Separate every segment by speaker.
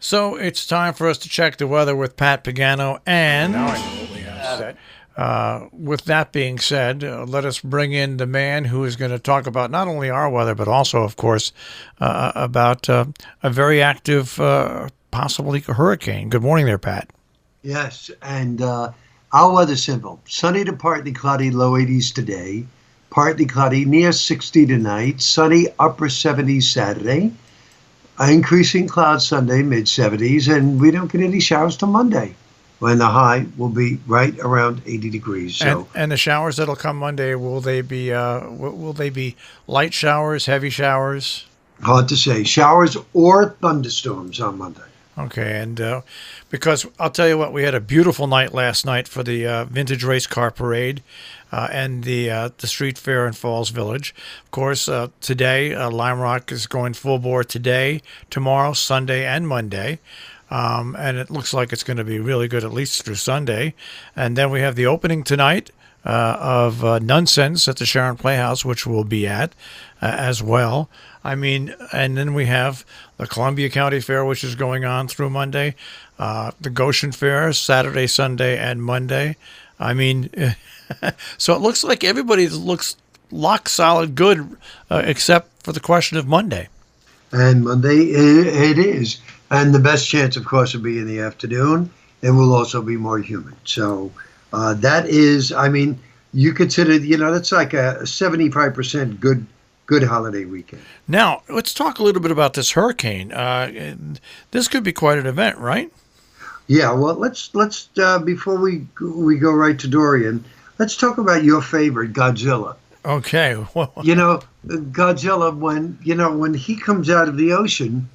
Speaker 1: So it's time for us to check the weather with Pat Pagano. And
Speaker 2: Now I know what we have set.
Speaker 1: with that being said, let us bring in the man who is going to talk about not only our weather, but also, of course, about a very active, possibly hurricane. Good morning there, Pat.
Speaker 3: Yes, and our weather's simple. Sunny to partly cloudy, low 80s today. Partly cloudy, near 60 tonight. Sunny, upper 70s Saturday. Increasing clouds Sunday, mid 70s. And we don't get any showers till Monday, when the high will be right around 80 degrees. So,
Speaker 1: And the showers that'll come Monday, will they be light showers, heavy showers?
Speaker 3: hard to say. Showers or thunderstorms on Monday.
Speaker 1: Okay, and because I'll tell you what, we had a beautiful night last night for the Vintage Race Car Parade and the street fair in Falls Village. Of course, today Lime Rock is going full bore today, tomorrow, Sunday, and Monday. And it looks like it's going to be really good at least through Sunday. And then we have the opening tonight of Nonsense at the Sharon Playhouse, which we'll be at as well. I mean, and then we have the Columbia County Fair, which is going on through Monday, the Goshen Fair, Saturday, Sunday, and Monday. I mean, so it looks like everybody looks lock solid good, except for the question of Monday.
Speaker 3: And Monday it is. And the best chance, of course, will be in the afternoon. It will also be more humid. So that is, I mean, you consider, that's like a 75% good holiday weekend.
Speaker 1: Now, let's talk a little bit about this hurricane. This could be quite an event, right?
Speaker 3: Yeah, well, let's before we go right to Dorian, let's talk about your favorite, Godzilla.
Speaker 1: Okay. Well,
Speaker 3: Godzilla, when he comes out of the ocean,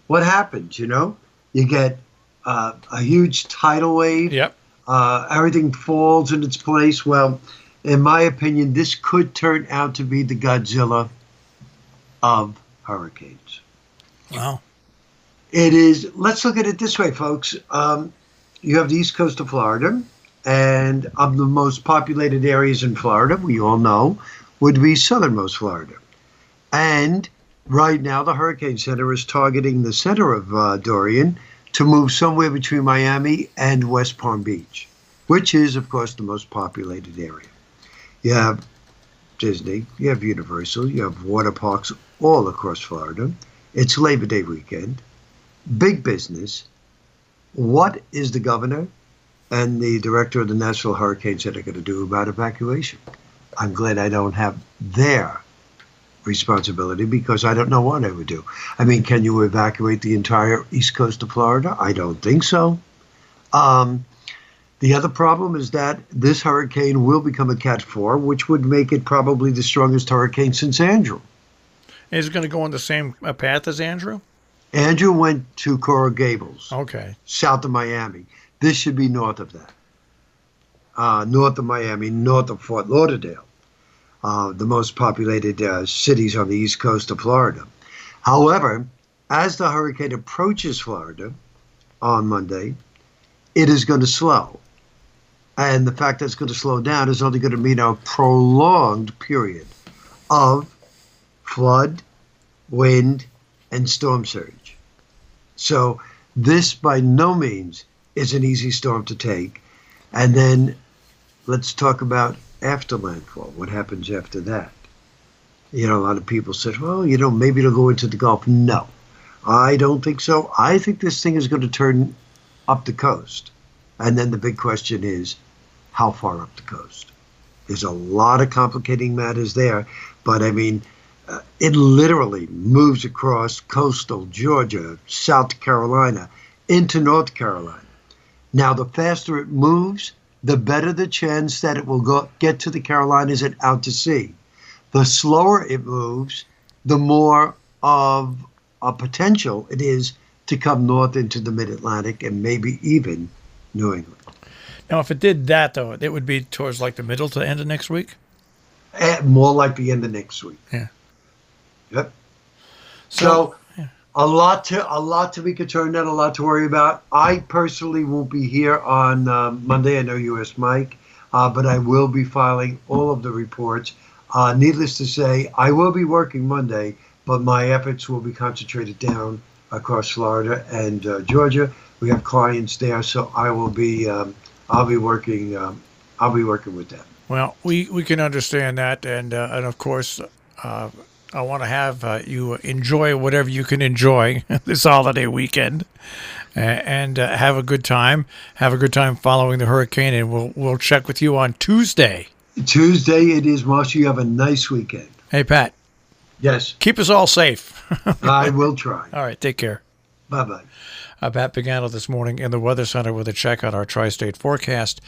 Speaker 3: what happens? You get a huge tidal wave.
Speaker 1: yep.
Speaker 3: Everything falls in its place. Well, in my opinion, this could turn out to be the Godzilla of hurricanes.
Speaker 1: Wow.
Speaker 3: It is. Let's look at it this way, folks. You have the east coast of Florida, and of the most populated areas in Florida, we all know, would be southernmost Florida. And right now, the Hurricane Center is targeting the center of Dorian to move somewhere between Miami and West Palm Beach, which is, of course, the most populated area. You have Disney, you have Universal, you have water parks all across Florida. It's Labor Day weekend. Big business. What is the governor and the director of the National Hurricane Center going to do about evacuation? I'm glad I don't have their responsibility, because I don't know what I would do. I mean, can you evacuate the entire east coast of Florida? I don't think so. The other problem is that this hurricane will become a Cat 4, which would make it probably the strongest hurricane since Andrew.
Speaker 1: Is it going to go on the same path as Andrew?
Speaker 3: Andrew went to Coral Gables,
Speaker 1: Okay.
Speaker 3: south of Miami. This should be north of that. North of Miami, north of Fort Lauderdale, the most populated cities on the east coast of Florida. However, as the hurricane approaches Florida on Monday, it is going to slow. And the fact that it's going to slow down is only going to mean a prolonged period of flood, wind, and storm surge. So this by no means is an easy storm to take. And then let's talk about after landfall. What happens after that? A lot of people said, well, maybe it'll go into the Gulf. No, I don't think so. I think this thing is going to turn up the coast. And then the big question is, how far up the coast? There's a lot of complicating matters there. But I mean, it literally moves across coastal Georgia, South Carolina, into North Carolina. Now, the faster it moves, the better the chance that it will get to the Carolinas and out to sea. The slower it moves, the more of a potential it is to come north into the mid-Atlantic and maybe even New England.
Speaker 1: Now, if it did that, though, it would be towards like the middle to the end of next week?
Speaker 3: More like the end of next week.
Speaker 1: Yeah.
Speaker 3: Yep.
Speaker 1: So
Speaker 3: So a lot to be concerned and a lot to worry about. I personally won't be here on Monday. I know you asked Mike, but I will be filing all of the reports. Needless to say, I will be working Monday, but my efforts will be concentrated down across Florida and Georgia. We have clients there, so I'll be working with them.
Speaker 1: Well, we can understand that, and of course, I want to have you enjoy whatever you can enjoy this holiday weekend, and have a good time. Have a good time following the hurricane, and we'll check with you on Tuesday.
Speaker 3: Tuesday it is, Marshall. You have a nice weekend.
Speaker 1: Hey, Pat.
Speaker 3: Yes.
Speaker 1: Keep us all safe.
Speaker 3: I will try.
Speaker 1: All right. Take care.
Speaker 3: Bye-bye.
Speaker 1: Pat Pagano this morning in the Weather Center with a check on our tri-state forecast.